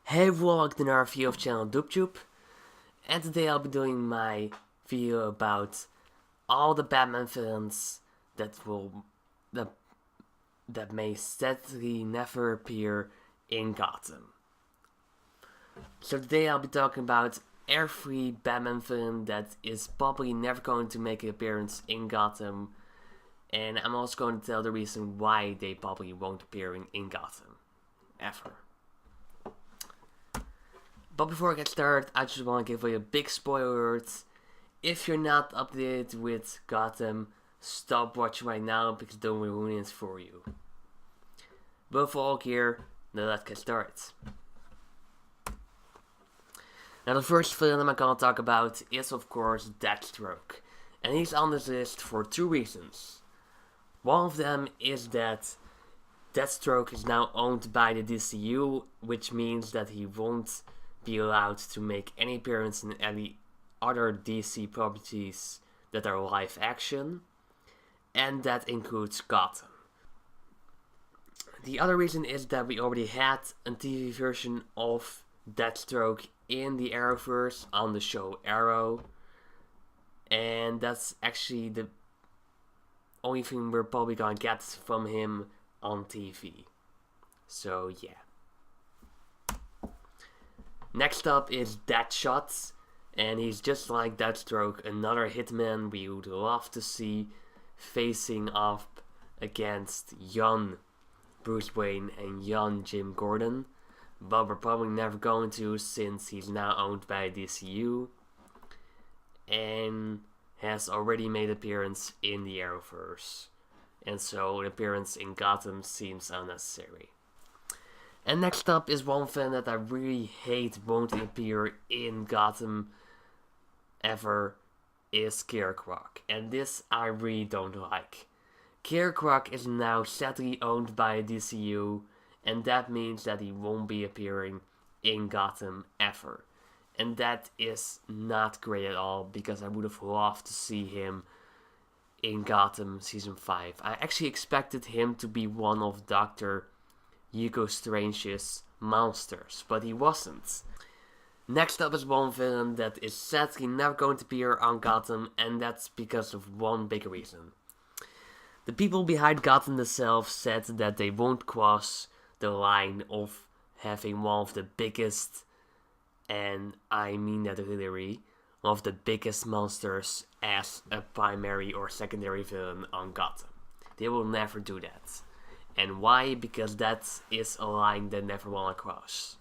Hey everyone, welcome to another video of channel DoopTube, and today I'll be doing my video about all the Batman villains that that may sadly never appear in Gotham. So today I'll be talking about every Batman villain that is probably never going to make an appearance in Gotham, and I'm also going to tell the reason why they probably won't appear in Gotham ever. But before I get started, I just want to give you a big spoiler alert. If you're not updated with Gotham, stop watching right now because don't ruin it for you. But for all here, now let's get started. Now the first villain I'm gonna talk about is of course Deathstroke. And he's on this list for two reasons. One of them is that Deathstroke is now owned by the DCU, which means that he won't be allowed to make any appearance in any other DC properties that are live action, and that includes Gotham. The other reason is that we already had a TV version of Deathstroke in the Arrowverse on the show Arrow, and that's actually the only thing we're probably gonna get from him on TV. So yeah. Next up is Deathshot, and he's just like Deathstroke, another hitman we would love to see facing off against young Bruce Wayne and young Jim Gordon, but we're probably never going to since he's now owned by DCU and has already made an appearance in the Arrowverse, and so an appearance in Gotham seems unnecessary. And next up is one fan that I really hate won't appear in Gotham ever, is Scarecrow. And this I really don't like. Scarecrow is now sadly owned by DCU, and that means that he won't be appearing in Gotham ever. And that is not great at all, because I would have loved to see him in Gotham Season 5. I actually expected him to be one of Dr. Hugo Strange's monsters, but he wasn't. Next up is one villain that is sadly never going to appear on Gotham, and that's because of one big reason. The people behind Gotham themselves said that they won't cross the line of having one of the biggest, and I mean that literally, one of the biggest monsters as a primary or secondary villain on Gotham. They will never do that. And why? Because that is a line they never want to cross.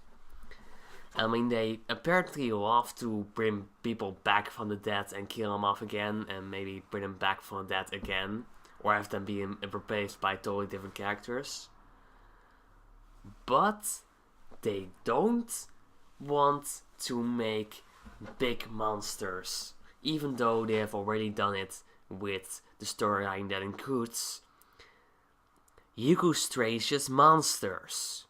I mean, they apparently love to bring people back from the dead and kill them off again, and maybe bring them back from the dead again, or have them be replaced by totally different characters. But they don't want to make big monsters, even though they have already done it with the storyline that includes Hugo Strange's monsters.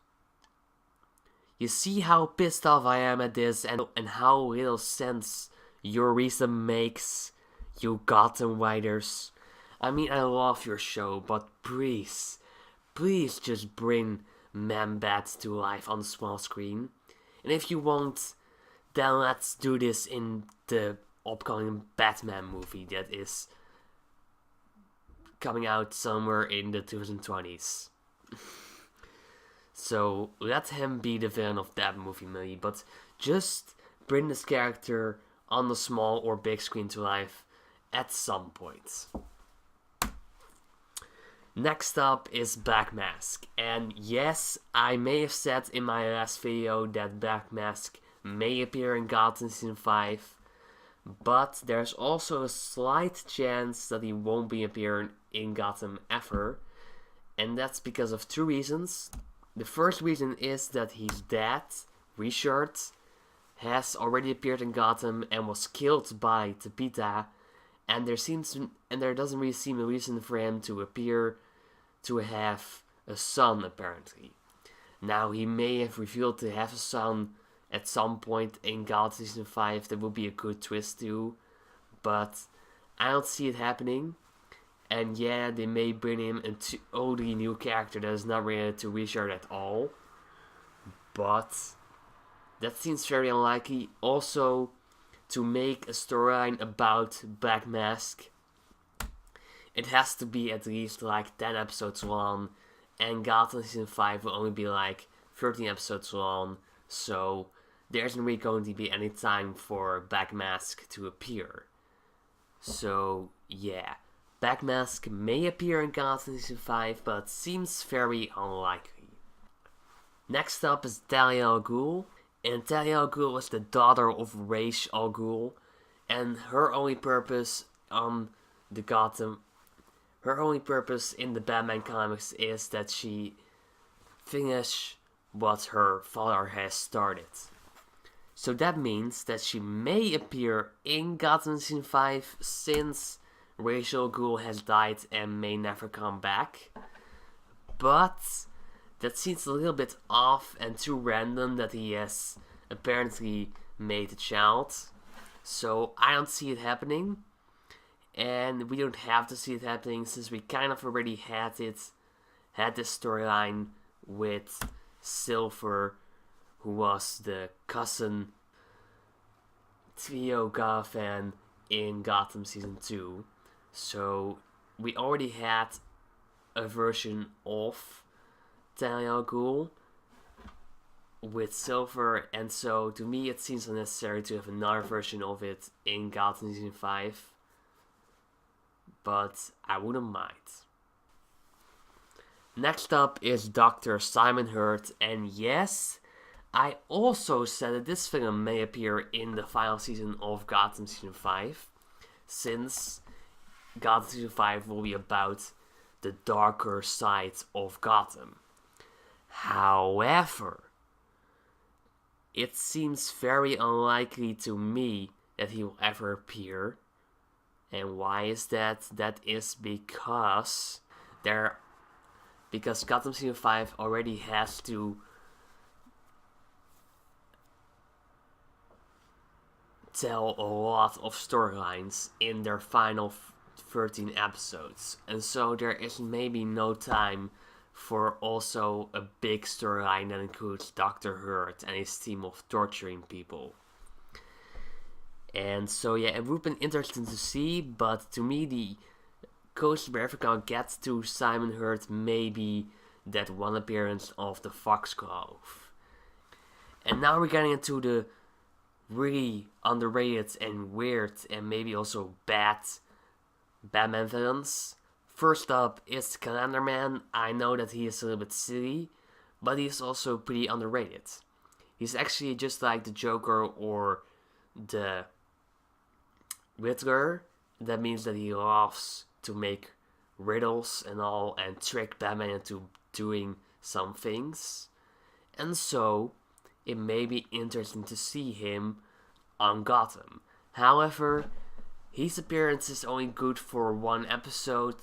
You see how pissed off I am at this and how little sense your reason makes, you Gotham writers. I mean, I love your show, but please just bring Man-Bat to life on the small screen. And if you won't, then let's do this in the upcoming Batman movie that is coming out somewhere in the 2020s. So let him be the villain of that movie maybe, but just bring this character on the small or big screen to life at some point. Next up is Black Mask, and yes, I may have said in my last video that Black Mask may appear in Gotham Season 5, but there's also a slight chance that he won't be appearing in Gotham ever, and that's because of two reasons. The first reason is that his dad, Richard, has already appeared in Gotham and was killed by Tapita, and there doesn't really seem a reason for him to appear to have a son apparently. Now he may have revealed to have a son at some point in Gotham Season 5, that would be a good twist too, but I don't see it happening. And yeah, they may bring him a totally new character that is not related to Richard at all, but that seems very unlikely. Also, to make a storyline about Black Mask, it has to be at least like 10 episodes long, and Gotham Season 5 will only be like 13 episodes long, so there isn't really going to be any time for Black Mask to appear. So, yeah. Black Mask may appear in Gotham Season 5, but seems very unlikely. Next up is Talia Al Ghul, and Talia Al Ghul is the daughter of Ra's Al Ghul, and her only purpose in the Batman comics is that she finish what her father has started. So that means that she may appear in Gotham Season 5 since Ra's Al Ghul has died and may never come back. But that seems a little bit off and too random that he has apparently made a child. So I don't see it happening. And we don't have to see it happening since we kind of already had this storyline with Silver, who was the cousin Theo Gotham in Gotham Season 2. So we already had a version of Talia Al Ghul with Silver, and so to me it seems unnecessary to have another version of it in Gotham Season 5. But I wouldn't mind. Next up is Dr. Simon Hertz, and yes, I also said that this film may appear in the final season of Gotham Season 5, since Gotham Season 5 will be about the darker side of Gotham. However, it seems very unlikely to me that he will ever appear. And why is that? That is because Gotham Season 5 already has to tell a lot of storylines in their final 13 episodes. And so there is maybe no time for also a big storyline that includes Dr. Hurt and his team of torturing people. And so yeah, it would have been interesting to see, but to me the closest we're ever gonna get to Simon Hertz may be that one appearance of the Foxglove. And now we're getting into the really underrated and weird and maybe also bad Batman villains. First up is Calendar Man. I know that he is a little bit silly, but he's also pretty underrated. He's actually just like the Joker or the Riddler. That means that he loves to make riddles and all and trick Batman into doing some things. And so it may be interesting to see him on Gotham. However, his appearance is only good for one episode,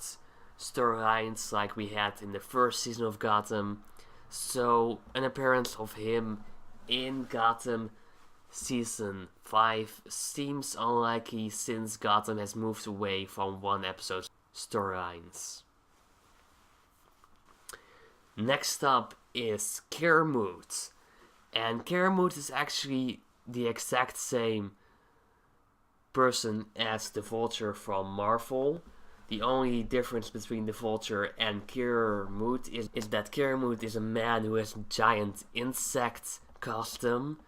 storylines like we had in the first season of Gotham. So an appearance of him in Gotham Season 5 seems unlikely since Gotham has moved away from one episode storylines. Next up is Karamow. And Karamow is actually the exact same person as the Vulture from Marvel. The only difference between the Vulture and Karamow is that Karamow is a man who has a giant insect costume,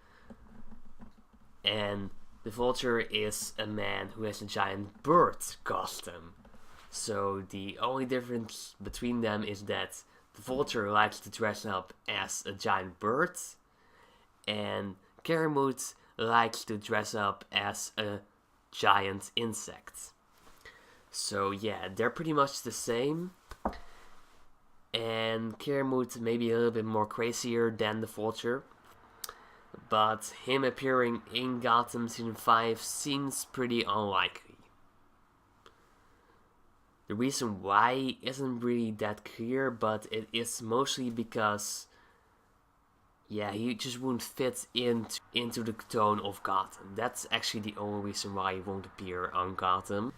and the Vulture is a man who has a giant bird costume. So the only difference between them is that the Vulture likes to dress up as a giant bird, and Karamow likes to dress up as a giant insect. So yeah, they're pretty much the same. And Karamow may be a little bit more crazier than the Vulture, but him appearing in Gotham Season 5 seems pretty unlikely. The reason why isn't really that clear, but it is mostly because he just won't fit into the tone of Gotham. That's actually the only reason why he won't appear on Gotham.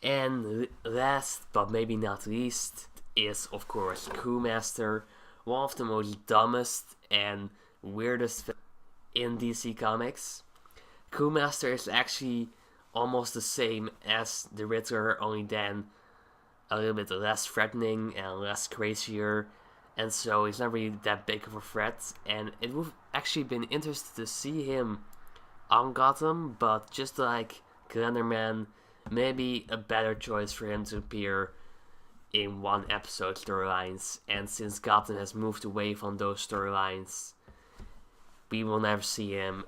And last, but maybe not least, is of course Crewmaster, one of the most dumbest and weirdest in DC Comics. Crewmaster is actually almost the same as the Riddler, only then a little bit less threatening and less crazier, and so he's not really that big of a threat. And it would actually been interesting to see him on Gotham, but just like Slenderman, maybe a better choice for him to appear in one episode storylines. And since Gotham has moved away from those storylines, we will never see him.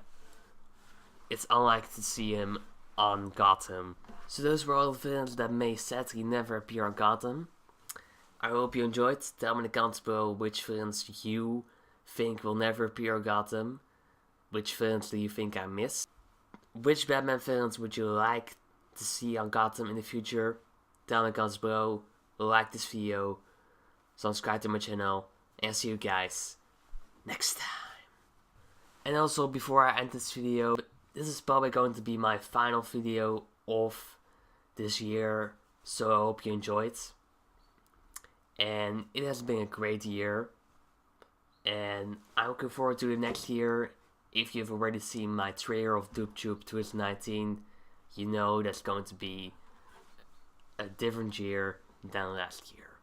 It's unlikely to see him on Gotham. So those were all the villains that may sadly never appear on Gotham. I hope you enjoyed. Tell me in the comments below which villains you think will never appear on Gotham. Which villains do you think I missed? Which Batman villains would you like to see on Gotham in the future? Tell me in the comments below. Like this video, subscribe to my channel, and see you guys next time. And also, before I end this video, this is probably going to be my final video of this year, so I hope you enjoyed. And it has been a great year, and I'm looking forward to the next year. If you've already seen my trailer of Deathstroke 2019, you know that's going to be a different year than last year.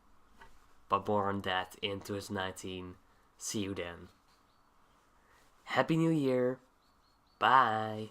But more on that in 2019. See you then. Happy New Year. Bye.